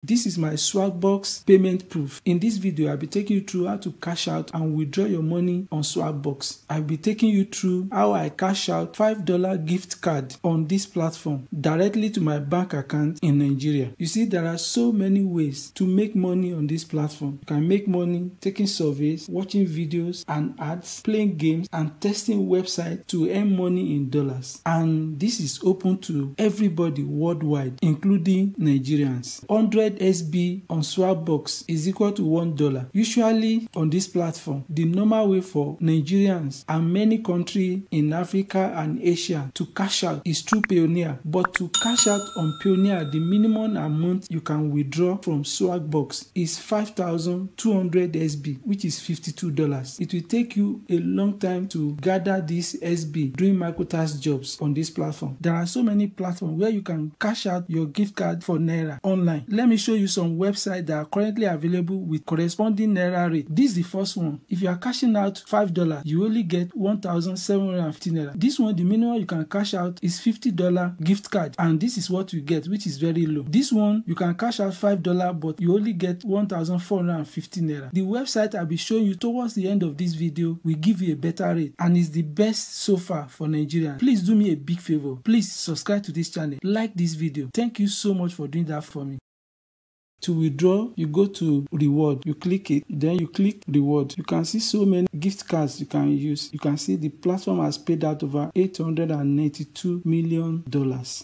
This is my SwagBucks payment proof. In this video, I'll be taking you through how to cash out and withdraw your money on SwagBucks. I'll be taking you through how I cash out $5 gift card on this platform directly to my bank account in Nigeria. You see, there are so many ways to make money on this platform. You can make money taking surveys, watching videos and ads, playing games and testing websites to earn money in dollars. And this is open to everybody worldwide, including Nigerians. 100 SB on SwagBucks is equal to $1. Usually on this platform, the normal way for Nigerians and many countries in Africa and Asia to cash out is through Payoneer. But to cash out on Payoneer, the minimum amount you can withdraw from SwagBucks is 5,200 SB, which is $52. It will take you a long time to gather this SB doing microtask jobs on this platform. There are so many platforms where you can cash out your gift card for Naira online. Let me show you some websites that are currently available with corresponding Naira rate. This is the first one. If you are cashing out $5, you only get 1,750 Naira. This one, the minimum you can cash out is $50 gift card, and this is what you get, which is very low. This one, you can cash out $5, but you only get 1,450 Naira. The website I'll be showing you towards the end of this video will give you a better rate and is the best so far for Nigeria. Please do me a big favor. Please subscribe to this channel, like this video. Thank you so much for doing that for me. To withdraw, you go to reward, you click it, then you click reward. You can see so many gift cards you can use. You can see the platform has paid out over $892 million.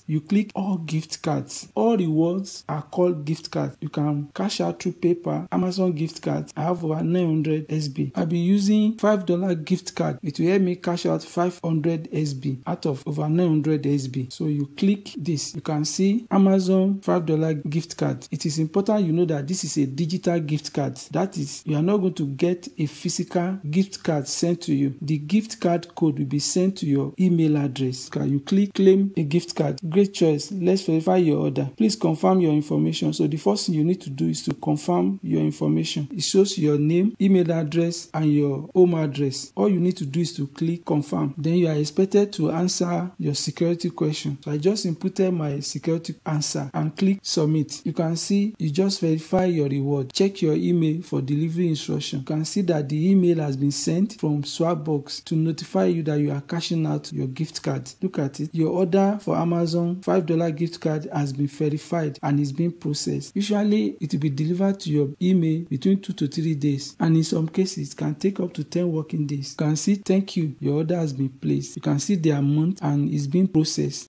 You click all gift cards. All rewards are called gift cards. You can cash out through PayPal, Amazon gift cards. I have over 900 SB. I'll be using $5 gift card. It will help me cash out 500 SB out of over 900 SB. So you click this. You can see Amazon $5 gift card. It is important you know that this is a digital gift card. That is, you are not going to get a physical gift card sent to you. The gift card code will be sent to your email address. You click claim a gift card. Great choice. Let's verify your order. Please confirm your information. So the first thing you need to do is to confirm your information. It shows your name, email address and your home address. All you need to do is to click confirm. Then you are expected to answer your security question. So I just inputted my security answer and click submit. You can see you just verify your reward. Check your email for delivery instruction. You can see that the email has been sent from SwagBucks to notify you that you are cashing out your gift card. Look at it. Your order for Amazon $5 gift card has been verified and is being processed. Usually it will be delivered to your email between 2 to 3 days, and in some cases it can take up to 10 working days. You can see thank you, your order has been placed. You can see the amount and it's being processed.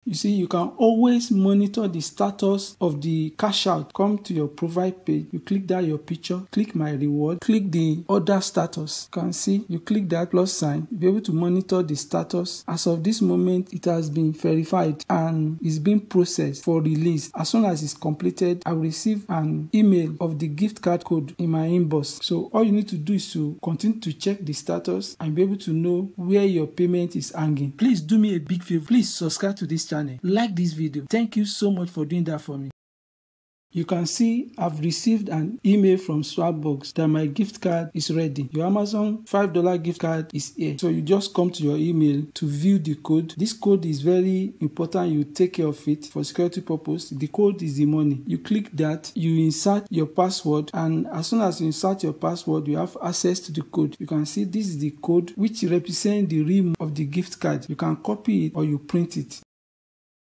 You see, you can always monitor the status of the cash out. Come to your profile page, you click that your picture, click my reward, click the order status. You can see, you click that plus sign, you'll be able to monitor the status. As of this moment, it has been verified and is being processed for release. As soon as it's completed, I will receive an email of the gift card code in my inbox. So all you need to do is to continue to check the status and be able to know where your payment is hanging. Please do me a big favor. Please subscribe to this channel. Like this video. Thank you so much for doing that for me. You can see I've received an email from SwagBucks that my gift card is ready. Your Amazon $5 gift card is here. So you just come to your email to view the code. This code is very important. You take care of it for security purpose. The code is the money. You click that, you insert your password, and as soon as you insert your password, you have access to the code. You can see this is the code which represents the real of the gift card. You can copy it or you print it.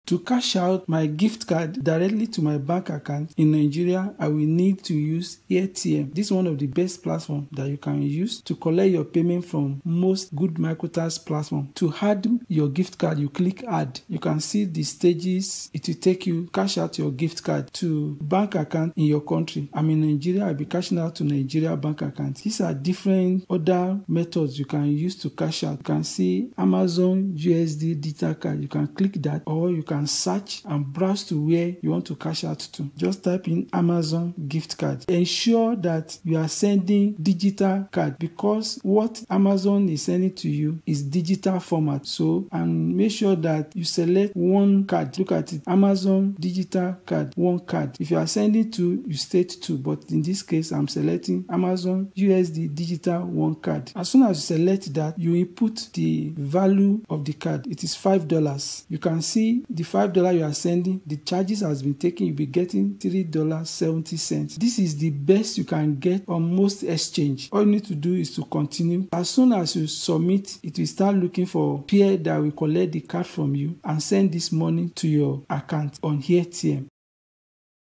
To cash out my gift card directly to my bank account in Nigeria, I will need to use ATM. This is one of the best platforms that you can use to collect your payment from most good microtask platforms. To add your gift card, you click add. You can see the stages it will take you cash out your gift card to bank account in your country. I'm in Nigeria, I'll be cashing out to Nigeria bank account. These are different other methods you can use to cash out. You can see Amazon USD digital card. You can click that, or you can search and browse to where you want to cash out to. Just type in Amazon gift card. Ensure that you are sending digital card, because what Amazon is sending to you is digital format. So, and make sure that you select one card. Look at it, Amazon digital card, one card. If you are sending two, you state two, but in this case I'm selecting Amazon USD digital one card. As soon as you select that, you input the value of the card. It is $5. You can see the the $5 you are sending, the charges has been taken, you'll be getting $3.70. This is the best you can get on most exchange. All you need to do is to continue. As soon as you submit, it will start looking for peer that will collect the card from you and send this money to your account on ATM.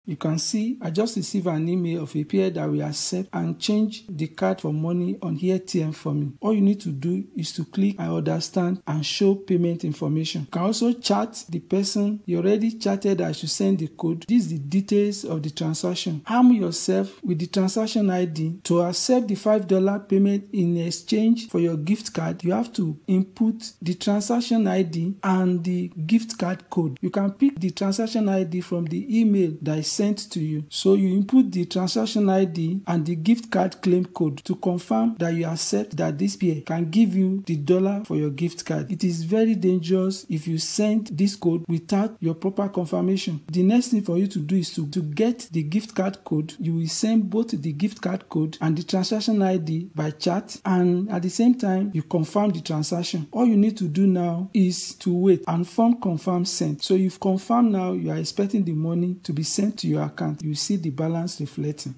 You can see I just received an email of a peer that will accept and change the card for money on ATM for me. All you need to do is to click I understand and show payment information. You can also chat the person you already chatted that should send the code. This is the details of the transaction. Arm yourself with the transaction ID. To accept the $5 payment in exchange for your gift card, you have to input the transaction ID and the gift card code. You can pick the transaction ID from the email that is sent to you. So you input the transaction ID and the gift card claim code to confirm that you accept that this peer can give you the dollar for your gift card. It is very dangerous if you send this code without your proper confirmation. The next thing for you to do is to get the gift card code. You will send both the gift card code and the transaction ID by chat, and at the same time you confirm the transaction. All you need to do now is to wait and confirm sent. So you've confirmed now, you are expecting the money to be sent to your account. You see the balance reflecting.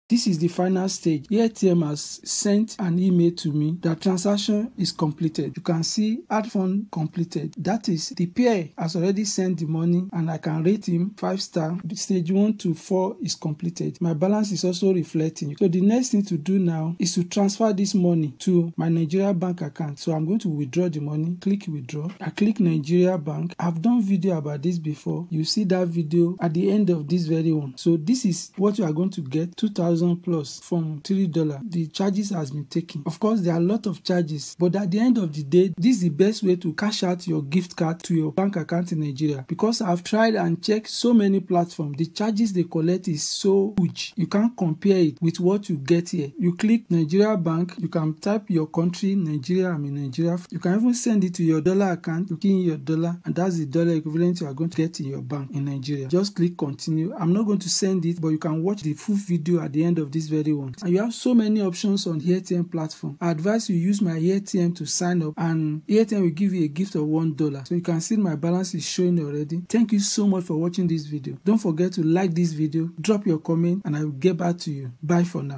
This is the final stage. ATM has sent an email to me that transaction is completed. You can see add fund completed. That is, the peer has already sent the money and I can rate him 5 star. Stage 1 to 4 is completed. My balance is also reflecting. So the next thing to do now is to transfer this money to my Nigeria bank account. So I'm going to withdraw the money. Click withdraw. I click Nigeria bank. I've done video about this before. You see that video at the end of this very one. So this is what you are going to get, 2,000 plus from $3. The charges has been taken. Of course, there are a lot of charges, but at the end of the day, this is the best way to cash out your gift card to your bank account in Nigeria, because I've tried and checked so many platforms. The charges they collect is so huge. You can't compare it with what you get here. You click Nigeria bank, you can type your country, Nigeria, I'm in Nigeria. You can even send it to your dollar account, you key in your dollar, and that's the dollar equivalent you are going to get in your bank in Nigeria. Just click continue. I'm not going to send it, but you can watch the full video at the end of this very one. And you have so many options on ATM platform. I advise you use my ATM to sign up, and ATM will give you a gift of $1. So you can see my balance is showing already. Thank you so much for watching this video. Don't forget to like this video, drop your comment, and I will get back to you. Bye for now.